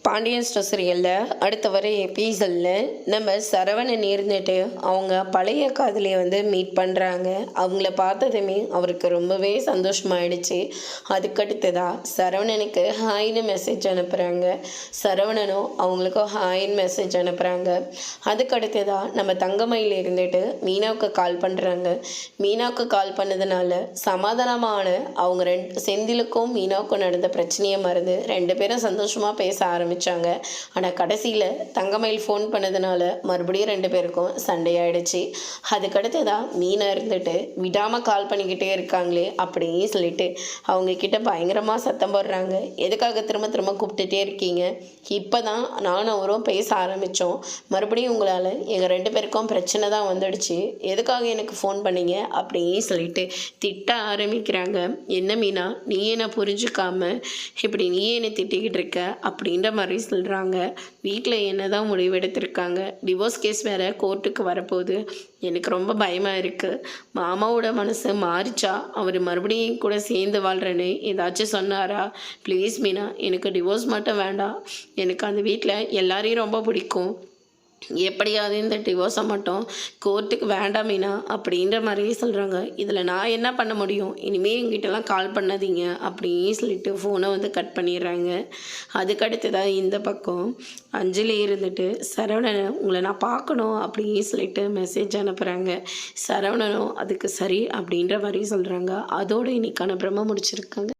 Pandian store சீரியலில் அடுத்த வர எபிசோடில் நம்ம சரவணன் இருந்துட்டு அவங்க பழைய காதலியை மீட் பண்ணுறாங்க. அவங்கள பார்த்ததுமே அவருக்கு ரொம்பவே சந்தோஷமாயிடுச்சு. அதுக்கடுத்ததாக சரவணனுக்கு ஹாய்னு மெசேஜ் அனுப்புகிறாங்க. சரவணனும் அவங்களுக்கும் ஹாய்னு மெசேஜ் அனுப்புகிறாங்க. அதுக்கடுத்ததாக நம்ம தங்கமயில் இருந்துட்டு மீனாவுக்கு கால் பண்ணுறாங்க. மீனாவுக்கு கால் பண்ணதுனால சமாதானமான அவங்க செந்திலுக்கும் மீனாவுக்கும் நடந்த பிரச்சனையை மறந்து ரெண்டு பேரும் சந்தோஷமாக பேச ஆரம்பிச்சாங்க. ஆனால் கடைசியில் தங்கமயில் ஃபோன் பண்ணதுனால மறுபடியும் ரெண்டு பேருக்கும் சண்டையாயிடுச்சு. அதுக்கடுத்ததான் மீனா இருந்துட்டு விடாமல் கால் பண்ணிக்கிட்டே இருக்காங்களே அப்படின்னு சொல்லிட்டு அவங்க கிட்ட பயங்கரமாக சத்தம் போடுறாங்க. எதுக்காக திரும்ப திரும்ப கூப்பிட்டுட்டே இருக்கீங்க? இப்போ தான் நானும் அவரும் பேச ஆரம்பித்தோம். மறுபடியும் உங்களால் எங்கள் ரெண்டு பேருக்கும் பிரச்சனை தான் வந்துடுச்சு. எதுக்காக எனக்கு ஃபோன் பண்ணீங்க அப்படின்னு சொல்லிட்டு திட்ட ஆரம்பிக்கிறாங்க. என்ன மீனா, நீ என்ன புரிஞ்சுக்காம இப்படி நீ என்ன திட்டிக்கிட்டு இருக்க அப்படின்ற மாதிரி சொல்கிறாங்க. வீட்டில் என்ன தான் முடிவெடுத்திருக்காங்க? டிவோர்ஸ் கேஸ் வேறு கோர்ட்டுக்கு வரப்போகுது. எனக்கு ரொம்ப பயமாக இருக்குது. மாமாவோட மனசு மாறிச்சா அவர் மறுபடியும் கூட சேர்ந்து வாழ்கிறேன்னு ஏதாச்சும் சொன்னாரா? ப்ளீஸ் மீனா, எனக்கு டிவோர்ஸ் மட்டும் வேண்டாம். எனக்கு அந்த வீட்டில் எல்லாரையும் ரொம்ப பிடிக்கும். எப்படியாவது இந்த டிவோர்ஸை மட்டும் கோர்ட்டுக்கு வேண்டாம் மீனா அப்படின்ற மாதிரியே சொல்கிறாங்க. இதில் நான் என்ன பண்ண முடியும்? இனிமேல் எங்கிட்டலாம் கால் பண்ணாதீங்க அப்படின்னு சொல்லிட்டு ஃபோனை கட் பண்ணிடுறாங்க. அதுக்கடுத்துதான் இந்த பக்கம் அஞ்சலி இருந்துட்டு சரவணனை உங்களை நான் பார்க்கணும் அப்படின்னு சொல்லிட்டு மெசேஜ் அனுப்புகிறாங்க. சரவணனும் அதுக்கு சரி அப்படின்ற மாதிரி சொல்கிறாங்க. அதோடு இன்னைக்கான பிரம்ம முடிச்சிருக்காங்க.